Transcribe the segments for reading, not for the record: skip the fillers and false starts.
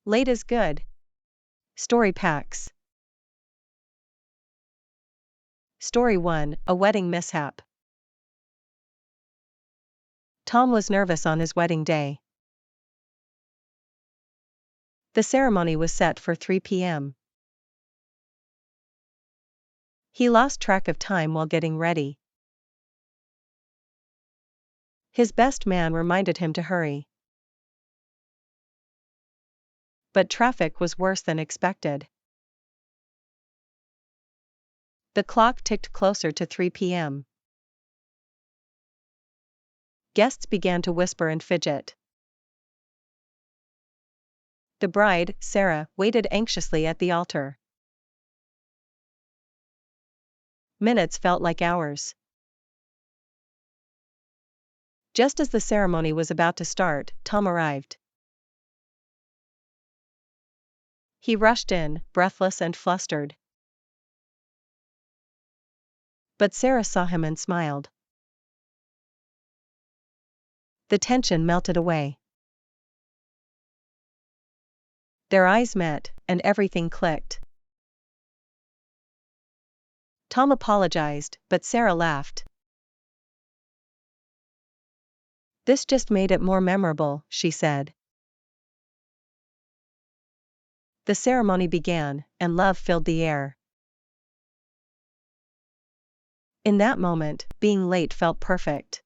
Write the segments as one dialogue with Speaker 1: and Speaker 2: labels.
Speaker 1: Late is good. Story packs. Story 1, A Wedding Mishap. Tom was nervous on his wedding day. The ceremony was set for 3 p.m. He lost track of time while getting ready. His best man reminded him to hurry. But traffic was worse than expected. The clock ticked closer to 3 p.m. Guests began to whisper and fidget. The bride, Sarah, waited anxiously at the altar. Minutes felt like hours. Just as the ceremony was about to start, Tom arrived. He rushed in, breathless and flustered. But Sarah saw him and smiled. The tension melted away. Their eyes met, and everything clicked. Tom apologized, but Sarah laughed. "This just made it more memorable," she said. The ceremony began, and love filled the air. In that moment, being late felt perfect.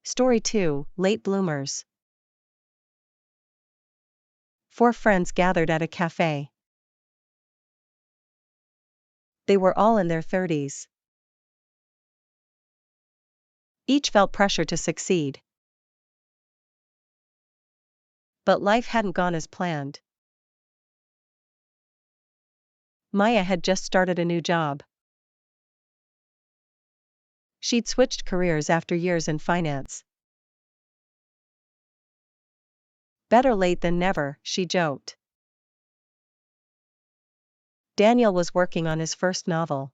Speaker 1: Story 2, Late Bloomers. 4 friends gathered at a cafe. They were all in their 30s. Each felt pressure to succeed. But life hadn't gone as planned. Maya had just started a new job. She'd switched careers after years in finance. "Better late than never," she joked. Daniel was working on his first novel.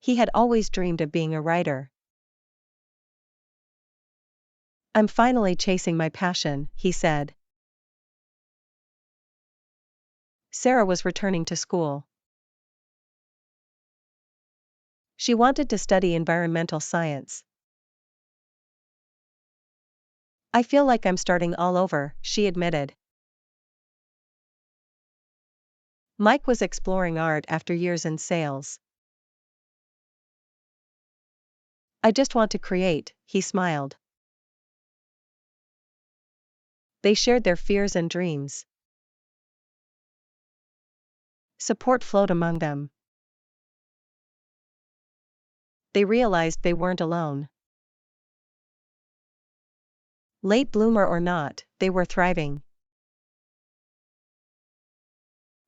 Speaker 1: He had always dreamed of being a writer. "I'm finally chasing my passion," he said. Sarah was returning to school. She wanted to study environmental science. "I feel like I'm starting all over," she admitted. Mike was exploring art after years in sales. "I just want to create," he smiled. They shared their fears and dreams. Support flowed among them. They realized they weren't alone. Late bloomer or not, they were thriving.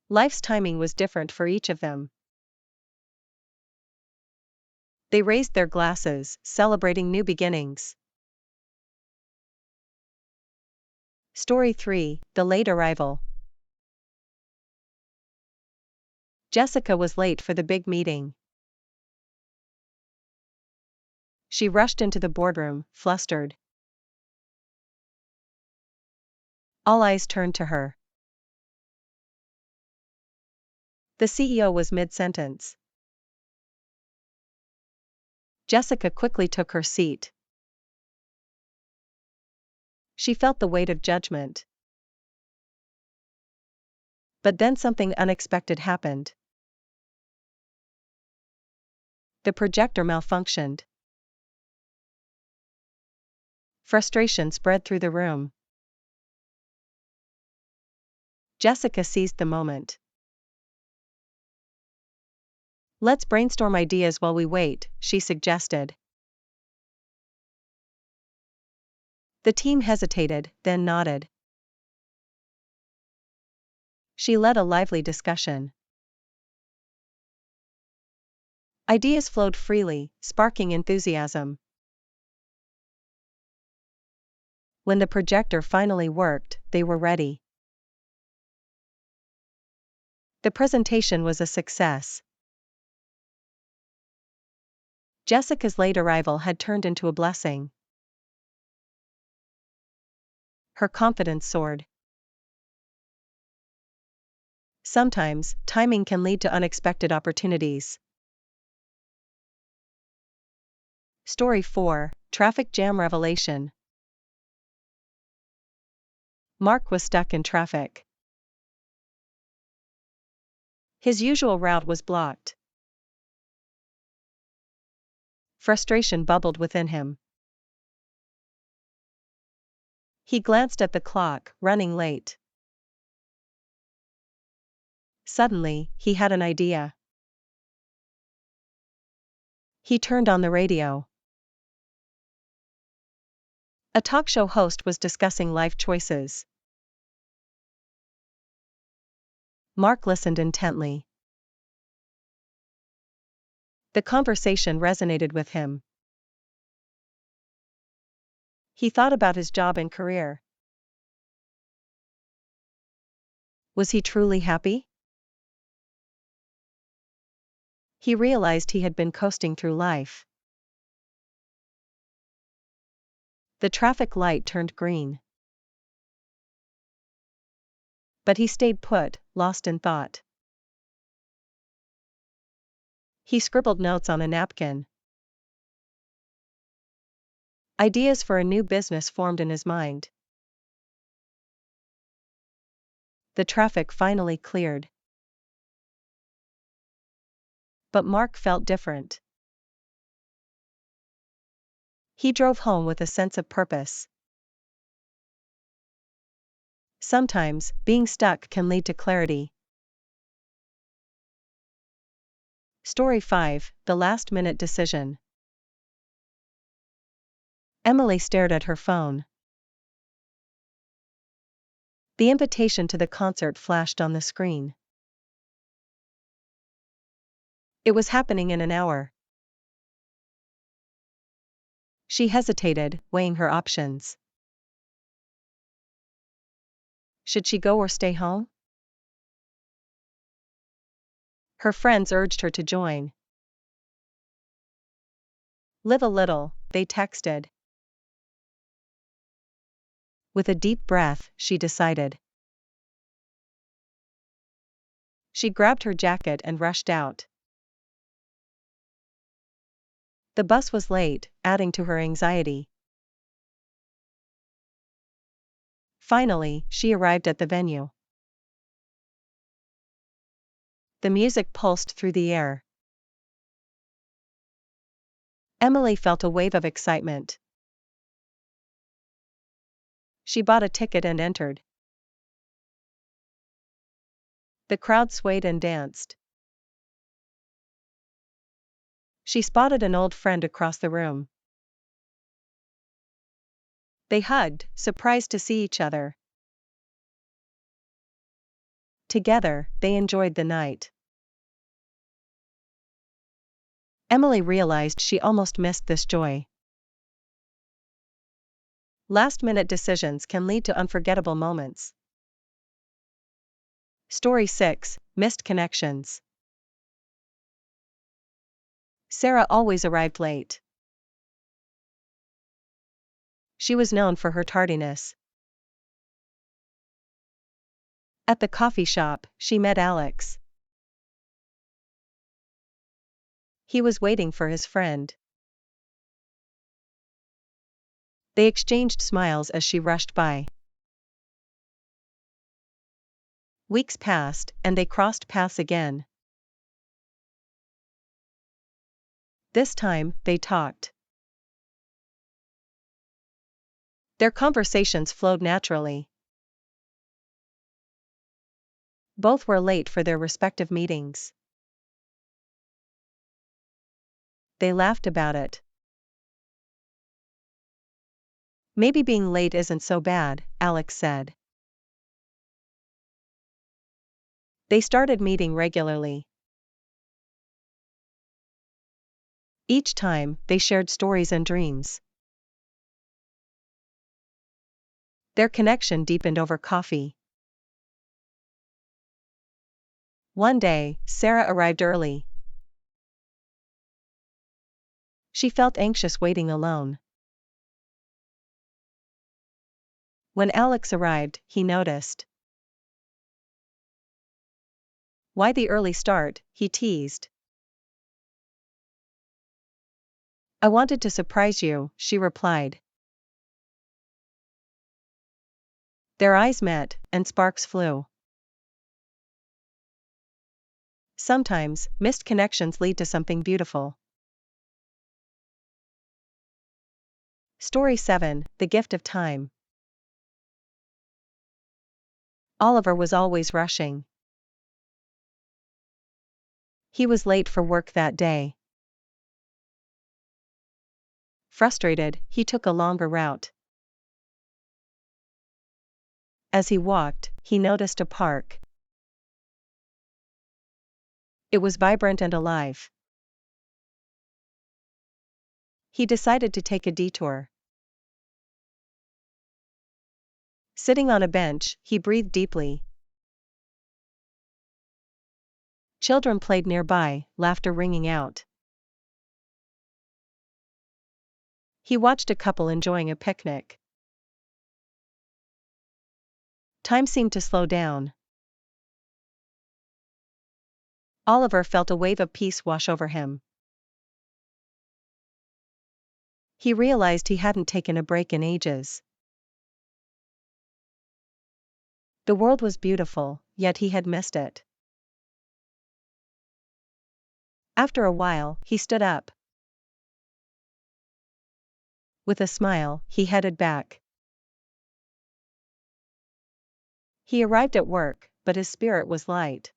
Speaker 1: Life's timing was different for each of them. They raised their glasses, celebrating new beginnings. Story 3, The Late Arrival. Jessica was late for the big meeting. She rushed into the boardroom, flustered. All eyes turned to her. The CEO was mid-sentence. Jessica quickly took her seat. She felt the weight of judgment. But then something unexpected happened. The projector malfunctioned. Frustration spread through the room. Jessica seized the moment. "Let's brainstorm ideas while we wait," she suggested. The team hesitated, then nodded. She led a lively discussion. Ideas flowed freely, sparking enthusiasm. When the projector finally worked, they were ready. The presentation was a success. Jessica's late arrival had turned into a blessing. Her confidence soared. Sometimes, timing can lead to unexpected opportunities. Story 4, Traffic Jam Revelation. Mark was stuck in traffic. His usual route was blocked. Frustration bubbled within him. He glanced at the clock, running late. Suddenly, he had an idea. He turned on the radio. A talk show host was discussing life choices. Mark listened intently. The conversation resonated with him. He thought about his job and career. Was he truly happy? He realized he had been coasting through life. The traffic light turned green. But he stayed put, lost in thought. He scribbled notes on a napkin. Ideas for a new business formed in his mind. The traffic finally cleared. But Mark felt different. He drove home with a sense of purpose. Sometimes, being stuck can lead to clarity. Story 5, The Last Minute Decision. Emily stared at her phone. The invitation to the concert flashed on the screen. It was happening in an hour. She hesitated, weighing her options. Should she go or stay home? Her friends urged her to join. Live a little, they texted. With a deep breath, she decided. She grabbed her jacket and rushed out. The bus was late, adding to her anxiety. Finally, she arrived at the venue. The music pulsed through the air. Emily felt a wave of excitement. She bought a ticket and entered. The crowd swayed and danced. She spotted an old friend across the room. They hugged, surprised to see each other. Together, they enjoyed the night. Emily realized she almost missed this joy. Last-minute decisions can lead to unforgettable moments. Story 6, Missed Connections. Sarah always arrived late. She was known for her tardiness. At the coffee shop, she met Alex. He was waiting for his friend. They exchanged smiles as she rushed by. Weeks passed, and they crossed paths again. This time, they talked. Their conversations flowed naturally. Both were late for their respective meetings. They laughed about it. Maybe being late isn't so bad, Alex said. They started meeting regularly. Each time, they shared stories and dreams. Their connection deepened over coffee. One day, Sarah arrived early. She felt anxious waiting alone. When Alex arrived, he noticed. "Why the early start?" he teased. "I wanted to surprise you," she replied. Their eyes met, and sparks flew. Sometimes, missed connections lead to something beautiful. Story 7, The Gift of Time. Oliver was always rushing. He was late for work that day. Frustrated, he took a longer route. As he walked, he noticed a park. It was vibrant and alive. He decided to take a detour. Sitting on a bench, he breathed deeply. Children played nearby, laughter ringing out. He watched a couple enjoying a picnic. Time seemed to slow down. Oliver felt a wave of peace wash over him. He realized he hadn't taken a break in ages. The world was beautiful, yet he had missed it. After a while, he stood up. With a smile, he headed back. He arrived at work, but his spirit was light.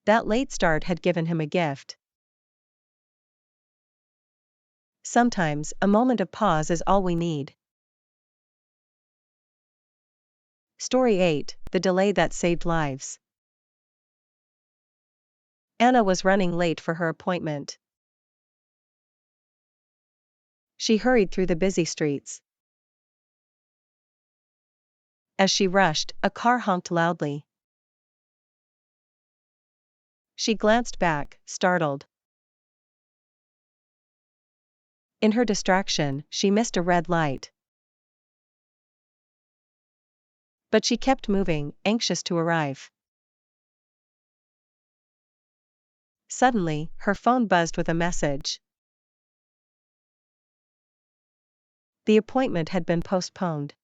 Speaker 1: That late start had given him a gift. Sometimes, a moment of pause is all we need. Story 8, The Delay That Saved Lives. Anna was running late for her appointment. She hurried through the busy streets. As she rushed, a car honked loudly. She glanced back, startled. In her distraction, she missed a red light. But she kept moving, anxious to arrive. Suddenly, her phone buzzed with a message. The appointment had been postponed.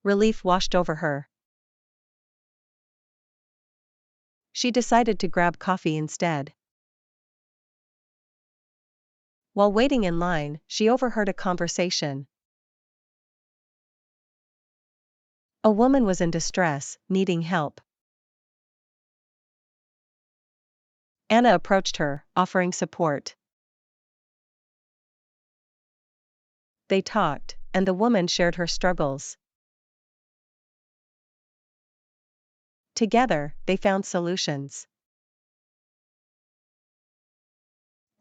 Speaker 1: Relief washed over her. She decided to grab coffee instead. While waiting in line, she overheard a conversation. A woman was in distress, needing help. Anna approached her, offering support. They talked, and the woman shared her struggles. Together, they found solutions.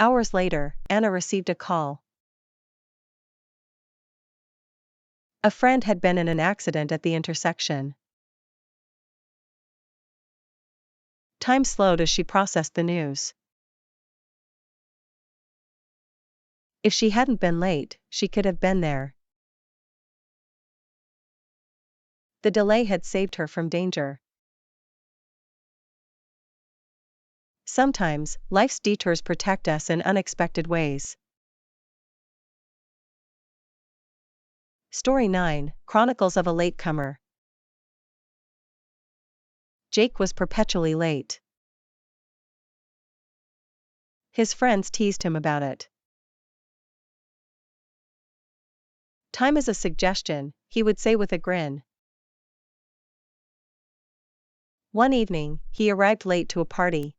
Speaker 1: Hours later, Anna received a call. A friend had been in an accident at the intersection. Time slowed as she processed the news. If she hadn't been late, she could have been there. The delay had saved her from danger. Sometimes, life's detours protect us in unexpected ways. Story 9, Chronicles of a Latecomer. Jake was perpetually late. His friends teased him about it. "Time is a suggestion," he would say with a grin. One evening, he arrived late to a party.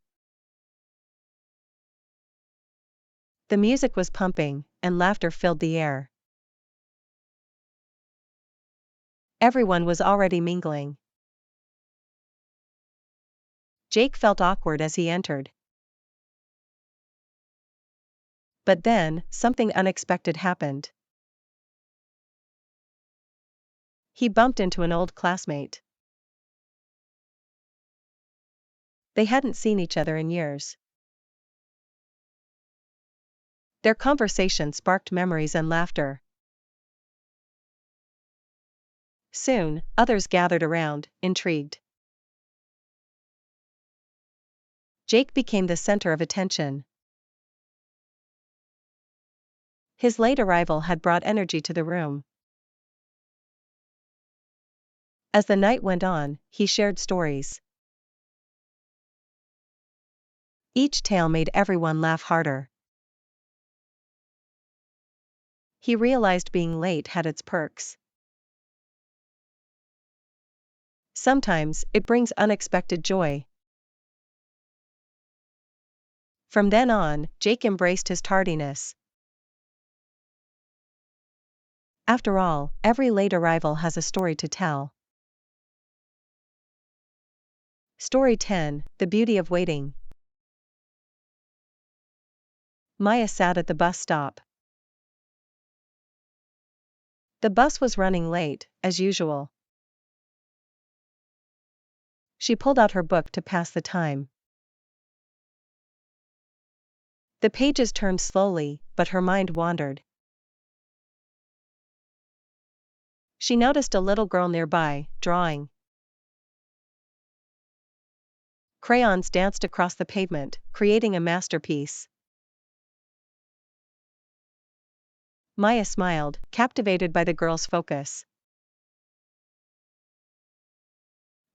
Speaker 1: The music was pumping, and laughter filled the air. Everyone was already mingling. Jake felt awkward as he entered. But then, something unexpected happened. He bumped into an old classmate. They hadn't seen each other in years. Their conversation sparked memories and laughter. Soon, others gathered around, intrigued. Jake became the center of attention. His late arrival had brought energy to the room. As the night went on, he shared stories. Each tale made everyone laugh harder. He realized being late had its perks. Sometimes, it brings unexpected joy. From then on, Jake embraced his tardiness. After all, every late arrival has a story to tell. Story 10: The Beauty of Waiting. Maya sat at the bus stop. The bus was running late, as usual. She pulled out her book to pass the time. The pages turned slowly, but her mind wandered. She noticed a little girl nearby, drawing. Crayons danced across the pavement, creating a masterpiece. Maya smiled, captivated by the girl's focus.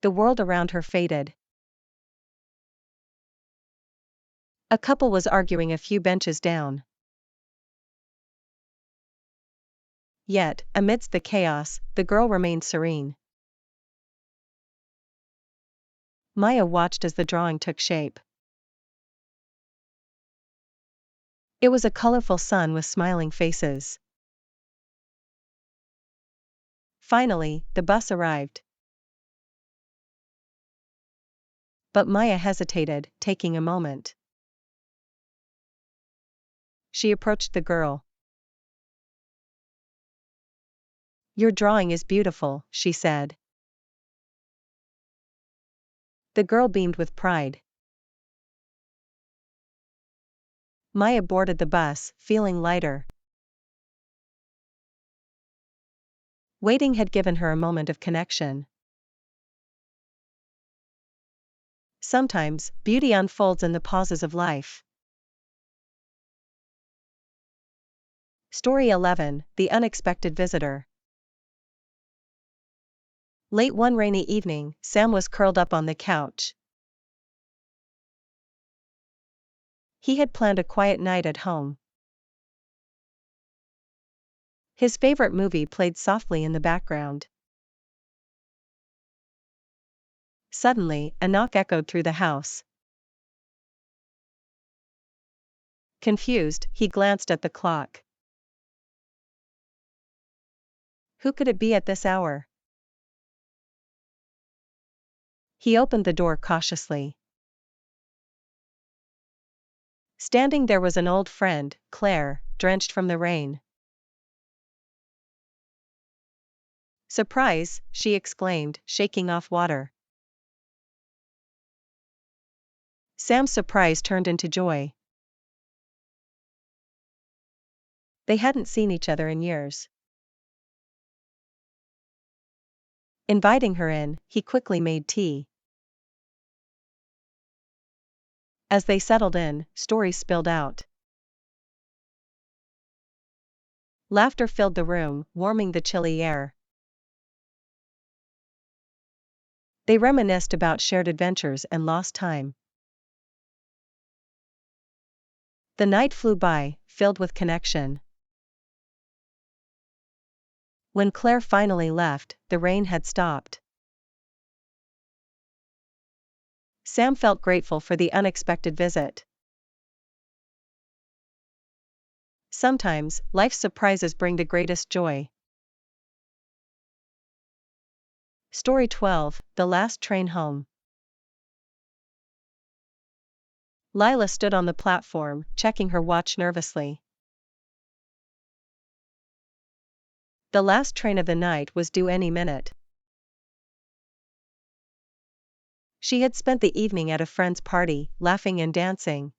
Speaker 1: The world around her faded. A couple was arguing a few benches down. Yet, amidst the chaos, the girl remained serene. Maya watched as the drawing took shape. It was a colorful sun with smiling faces. Finally, the bus arrived. But Maya hesitated, taking a moment. She approached the girl. "Your drawing is beautiful," she said. The girl beamed with pride. Maya boarded the bus, feeling lighter. Waiting had given her a moment of connection. Sometimes, beauty unfolds in the pauses of life. Story 11: The Unexpected Visitor. Late one rainy evening, Sam was curled up on the couch. He had planned a quiet night at home. His favorite movie played softly in the background. Suddenly, a knock echoed through the house. Confused, he glanced at the clock. Who could it be at this hour? He opened the door cautiously. Standing there was an old friend, Claire, drenched from the rain. "Surprise!" she exclaimed, shaking off water. Sam's surprise turned into joy. They hadn't seen each other in years. Inviting her in, he quickly made tea. As they settled in, stories spilled out. Laughter filled the room, warming the chilly air. They reminisced about shared adventures and lost time. The night flew by, filled with connection. When Claire finally left, the rain had stopped. Sam felt grateful for the unexpected visit. Sometimes, life's surprises bring the greatest joy. Story 12: The Last Train Home. Lila stood on the platform, checking her watch nervously. The last train of the night was due any minute. She had spent the evening at a friend's party, laughing and dancing.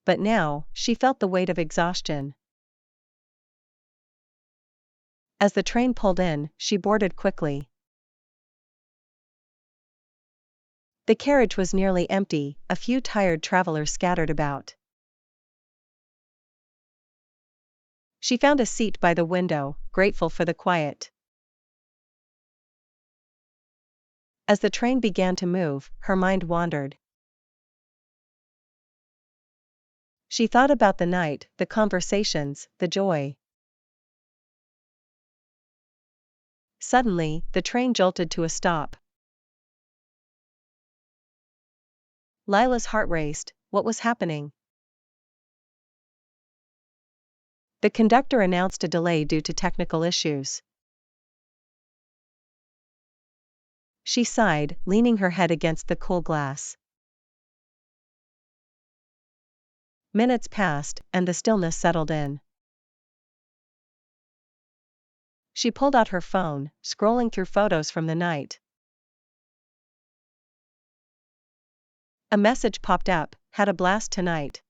Speaker 1: but now, she felt the weight of exhaustion. As the train pulled in, she boarded quickly. The carriage was nearly empty, a few tired travelers scattered about. She found a seat by the window, grateful for the quiet. As the train began to move, her mind wandered. She thought about the night, the conversations, the joy. Suddenly, the train jolted to a stop. Lila's heart raced. What was happening? The conductor announced a delay due to technical issues. She sighed, leaning her head against the cool glass. Minutes passed, and the stillness settled in. She pulled out her phone, scrolling through photos from the night. A message popped up, "Had a blast tonight.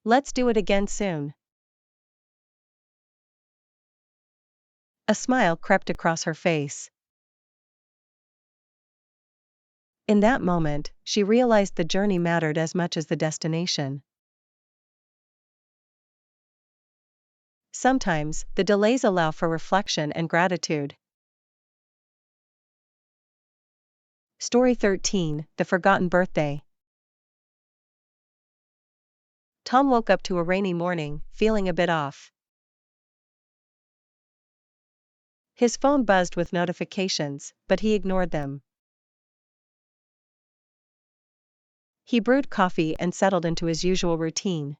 Speaker 1: Let's do it again soon." A smile crept across her face. In that moment, she realized the journey mattered as much as the destination. Sometimes, the delays allow for reflection and gratitude. Story 13, The Forgotten Birthday. Tom woke up to a rainy morning, feeling a bit off. His phone buzzed with notifications, but he ignored them. He brewed coffee and settled into his usual routine.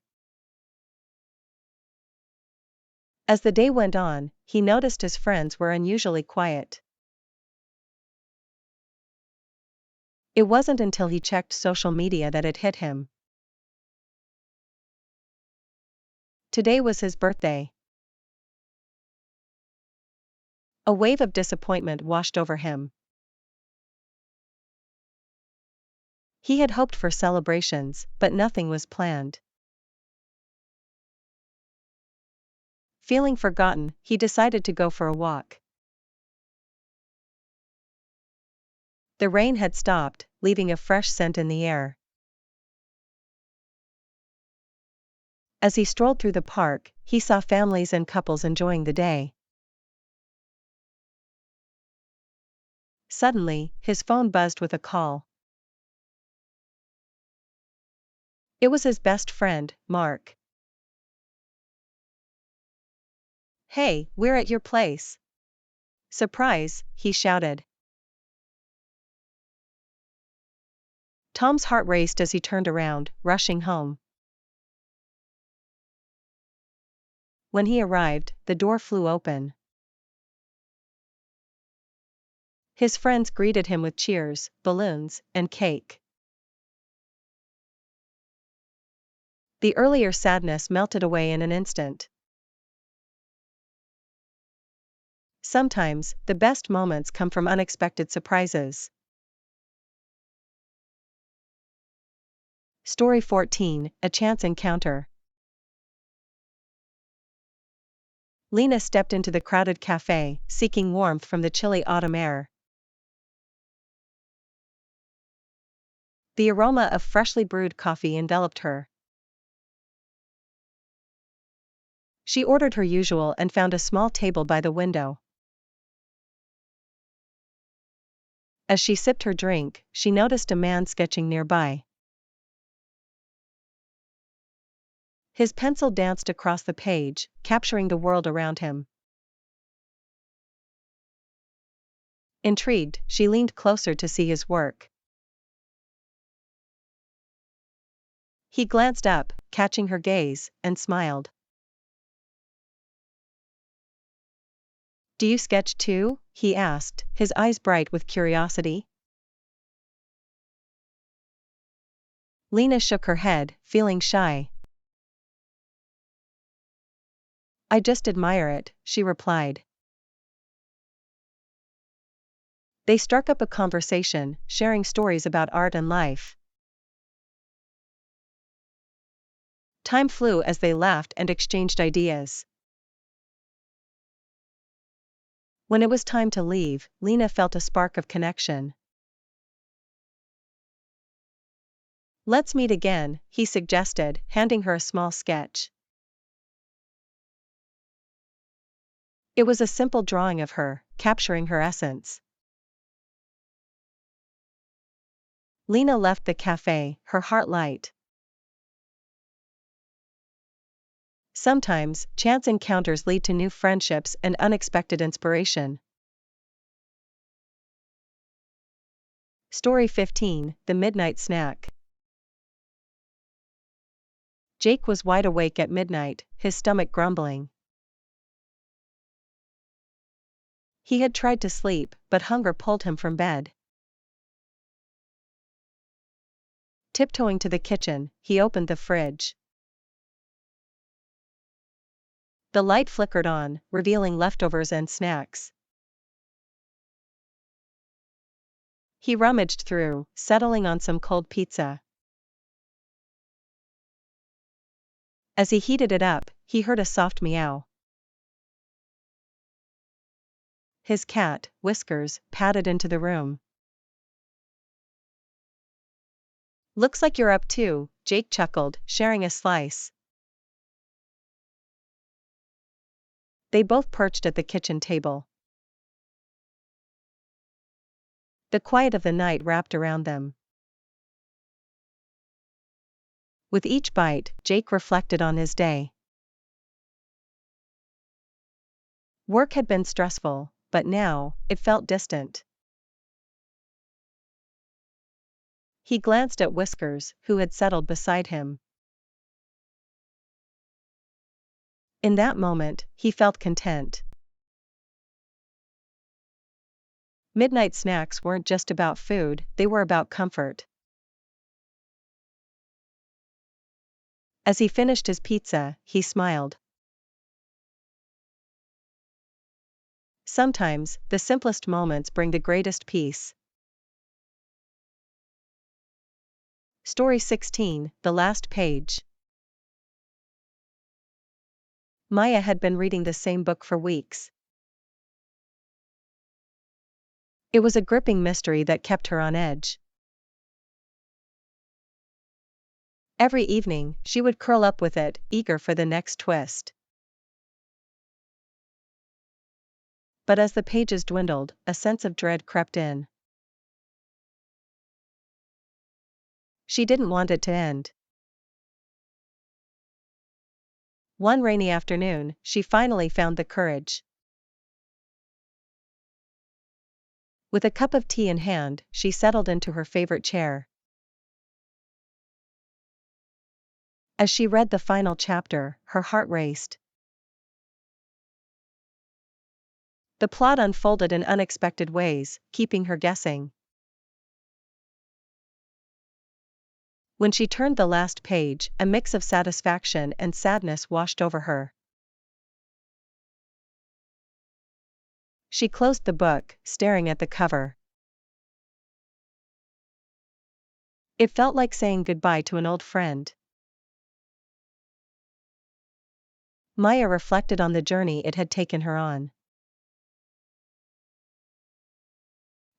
Speaker 1: As the day went on, he noticed his friends were unusually quiet. It wasn't until he checked social media that it hit him. Today was his birthday. A wave of disappointment washed over him. He had hoped for celebrations, but nothing was planned. Feeling forgotten, he decided to go for a walk. The rain had stopped, leaving a fresh scent in the air. As he strolled through the park, he saw families and couples enjoying the day. Suddenly, his phone buzzed with a call. It was his best friend, Mark. "Hey, we're at your place." "Surprise," he shouted. Tom's heart raced as he turned around, rushing home. When he arrived, the door flew open. His friends greeted him with cheers, balloons, and cake. The earlier sadness melted away in an instant. Sometimes, the best moments come from unexpected surprises. Story 14, A Chance Encounter. Lena stepped into the crowded cafe, seeking warmth from the chilly autumn air. The aroma of freshly brewed coffee enveloped her. She ordered her usual and found a small table by the window. As she sipped her drink, she noticed a man sketching nearby. His pencil danced across the page, capturing the world around him. Intrigued, she leaned closer to see his work. He glanced up, catching her gaze, and smiled. "Do you sketch too?" he asked, his eyes bright with curiosity. Lena shook her head, feeling shy. "I just admire it," she replied. They struck up a conversation, sharing stories about art and life. Time flew as they laughed and exchanged ideas. When it was time to leave, Lena felt a spark of connection. "Let's meet again," he suggested, handing her a small sketch. It was a simple drawing of her, capturing her essence. Lena left the cafe, her heart light. Sometimes, chance encounters lead to new friendships and unexpected inspiration. Story 15, The Midnight Snack. Jake was wide awake at midnight, his stomach grumbling. He had tried to sleep, but hunger pulled him from bed. Tiptoeing to the kitchen, he opened the fridge. The light flickered on, revealing leftovers and snacks. He rummaged through, settling on some cold pizza. As he heated it up, he heard a soft meow. His cat, Whiskers, padded into the room. "Looks like you're up too," Jake chuckled, sharing a slice. They both perched at the kitchen table. The quiet of the night wrapped around them. With each bite, Jake reflected on his day. Work had been stressful, but now, it felt distant. He glanced at Whiskers, who had settled beside him. In that moment, he felt content. Midnight snacks weren't just about food, they were about comfort. As he finished his pizza, he smiled. Sometimes, the simplest moments bring the greatest peace. Story 16, The Last Page. Maya had been reading the same book for weeks. It was a gripping mystery that kept her on edge. Every evening, she would curl up with it, eager for the next twist. But as the pages dwindled, a sense of dread crept in. She didn't want it to end. One rainy afternoon, she finally found the courage. With a cup of tea in hand, she settled into her favorite chair. As she read the final chapter, her heart raced. The plot unfolded in unexpected ways, keeping her guessing. When she turned the last page, a mix of satisfaction and sadness washed over her. She closed the book, staring at the cover. It felt like saying goodbye to an old friend. Maya reflected on the journey it had taken her on.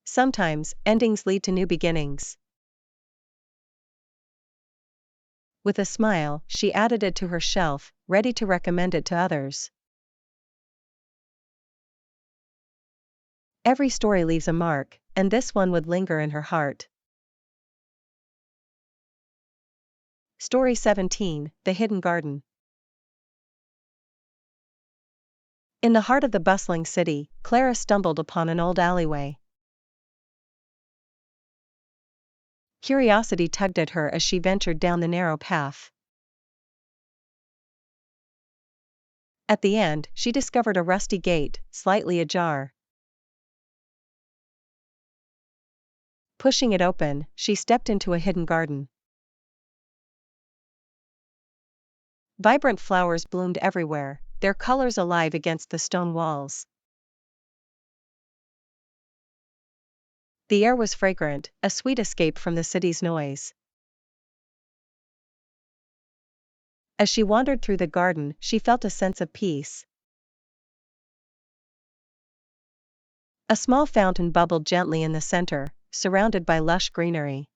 Speaker 1: Sometimes, endings lead to new beginnings. With a smile, she added it to her shelf, ready to recommend it to others. Every story leaves a mark, and this one would linger in her heart. Story 17, The Hidden Garden. In the heart of the bustling city, Clara stumbled upon an old alleyway. Curiosity tugged at her as she ventured down the narrow path. At the end, she discovered a rusty gate, slightly ajar. Pushing it open, she stepped into a hidden garden. Vibrant flowers bloomed everywhere, their colors alive against the stone walls. The air was fragrant, a sweet escape from the city's noise. As she wandered through the garden, she felt a sense of peace. A small fountain bubbled gently in the center, surrounded by lush greenery.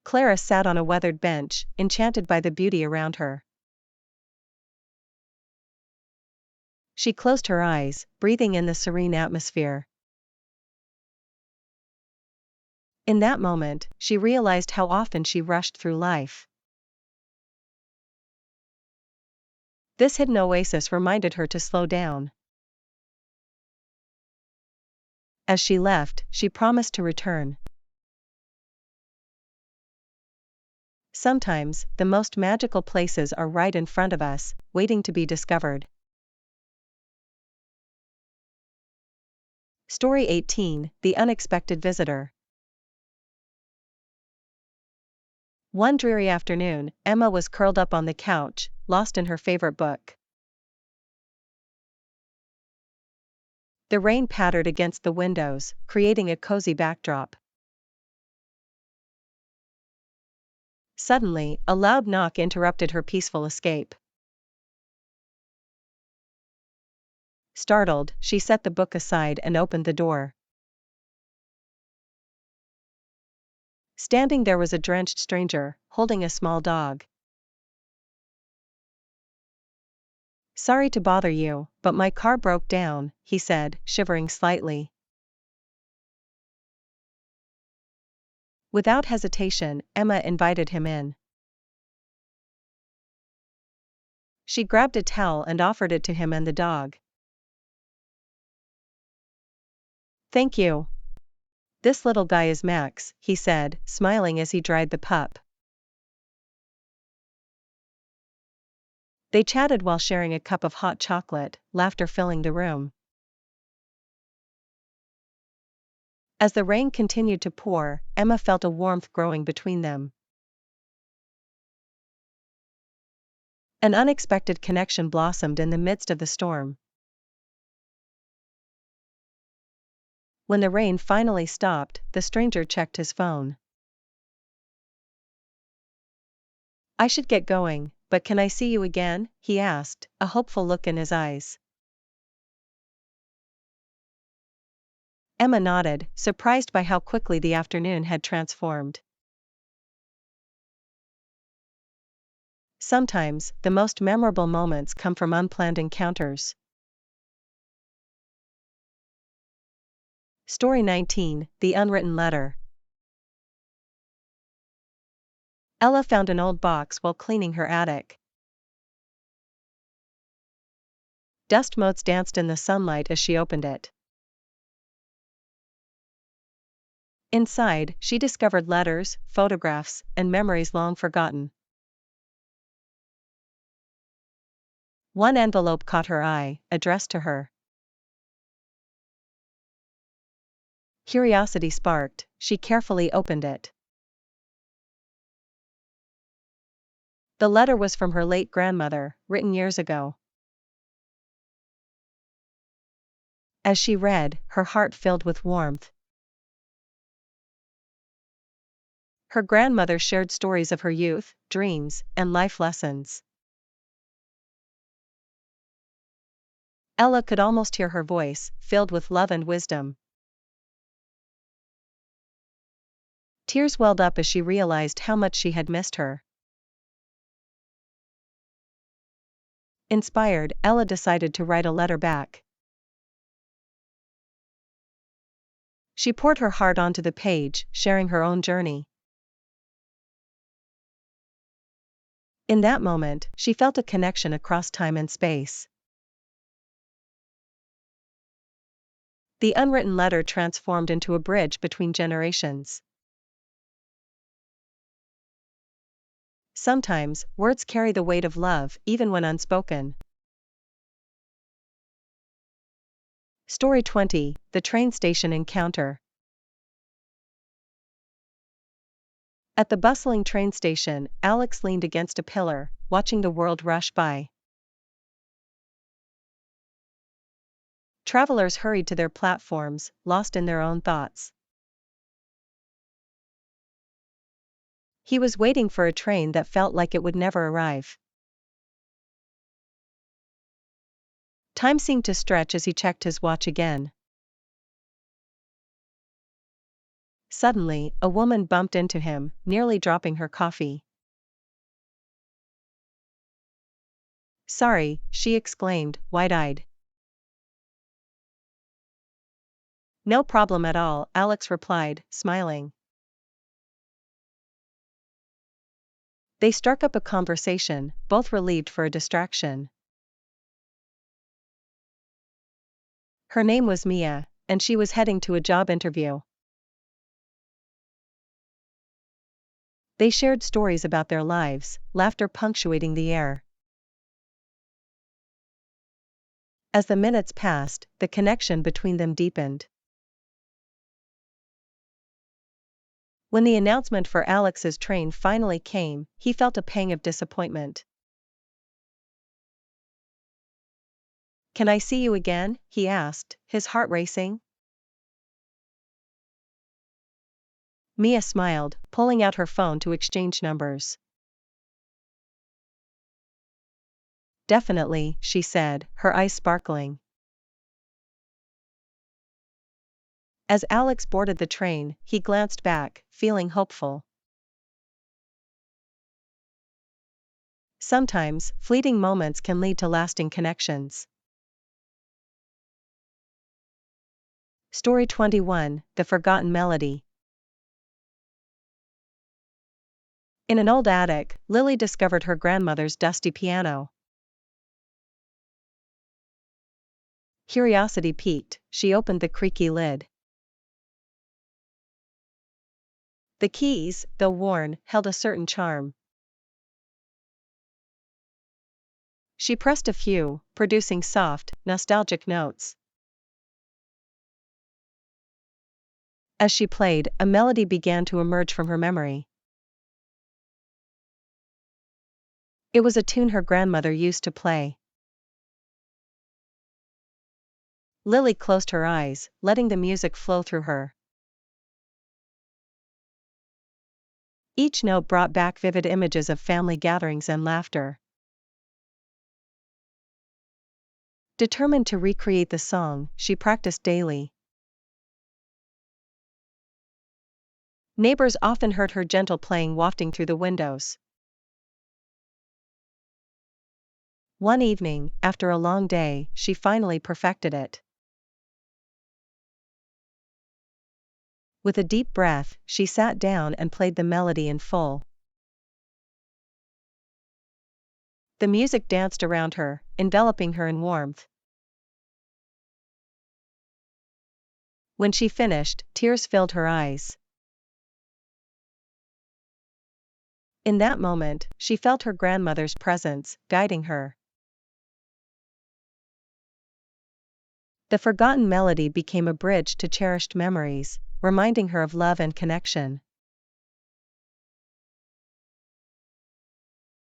Speaker 1: Clara sat on a weathered bench, enchanted by the beauty around her. She closed her eyes, breathing in the serene atmosphere. In that moment, she realized how often she rushed through life. This hidden oasis reminded her to slow down. As she left, she promised to return. Sometimes, the most magical places are right in front of us, waiting to be discovered. Story 18, The Unexpected Visitor. One dreary afternoon, Emma was curled up on the couch, lost in her favorite book. The rain pattered against the windows, creating a cozy backdrop. Suddenly, a loud knock interrupted her peaceful escape. Startled, she set the book aside and opened the door. Standing there was a drenched stranger, holding a small dog. "Sorry to bother you, but my car broke down," he said, shivering slightly. Without hesitation, Emma invited him in. She grabbed a towel and offered it to him and the dog. "Thank you. This little guy is Max," he said, smiling as he dried the pup. They chatted while sharing a cup of hot chocolate, laughter filling the room. As the rain continued to pour, Emma felt a warmth growing between them. An unexpected connection blossomed in the midst of the storm. When the rain finally stopped, the stranger checked his phone. "I should get going, but can I see you again?" he asked, a hopeful look in his eyes. Emma nodded, surprised by how quickly the afternoon had transformed. Sometimes, the most memorable moments come from unplanned encounters. Story 19, The Unwritten Letter. Ella found an old box while cleaning her attic. Dust motes danced in the sunlight as she opened it. Inside, she discovered letters, photographs, and memories long forgotten. One envelope caught her eye, addressed to her. Curiosity sparked, she carefully opened it. The letter was from her late grandmother, written years ago. As she read, her heart filled with warmth. Her grandmother shared stories of her youth, dreams, and life lessons. Ella could almost hear her voice, filled with love and wisdom. Tears welled up as she realized how much she had missed her. Inspired, Ella decided to write a letter back. She poured her heart onto the page, sharing her own journey. In that moment, she felt a connection across time and space. The unwritten letter transformed into a bridge between generations. Sometimes, words carry the weight of love, even when unspoken. Story 20, The Train Station Encounter. At the bustling train station, Alex leaned against a pillar, watching the world rush by. Travelers hurried to their platforms, lost in their own thoughts. He was waiting for a train that felt like it would never arrive. Time seemed to stretch as he checked his watch again. Suddenly, a woman bumped into him, nearly dropping her coffee. "Sorry," she exclaimed, wide-eyed. "No problem at all," Alex replied, smiling. They struck up a conversation, both relieved for a distraction. Her name was Mia, and she was heading to a job interview. They shared stories about their lives, laughter punctuating the air. As the minutes passed, the connection between them deepened. When the announcement for Alex's train finally came, he felt a pang of disappointment. "Can I see you again?" he asked, his heart racing. Mia smiled, pulling out her phone to exchange numbers. "Definitely," she said, her eyes sparkling. As Alex boarded the train, he glanced back, feeling hopeful. Sometimes, fleeting moments can lead to lasting connections. Story 21, The Forgotten Melody. In an old attic, Lily discovered her grandmother's dusty piano. Curiosity piqued, she opened the creaky lid. The keys, though worn, held a certain charm. She pressed a few, producing soft, nostalgic notes. As she played, a melody began to emerge from her memory. It was a tune her grandmother used to play. Lily closed her eyes, letting the music flow through her. Each note brought back vivid images of family gatherings and laughter. Determined to recreate the song, she practiced daily. Neighbors often heard her gentle playing wafting through the windows. One evening, after a long day, she finally perfected it. With a deep breath, she sat down and played the melody in full. The music danced around her, enveloping her in warmth. When she finished, tears filled her eyes. In that moment, she felt her grandmother's presence, guiding her. The forgotten melody became a bridge to cherished memories, reminding her of love and connection.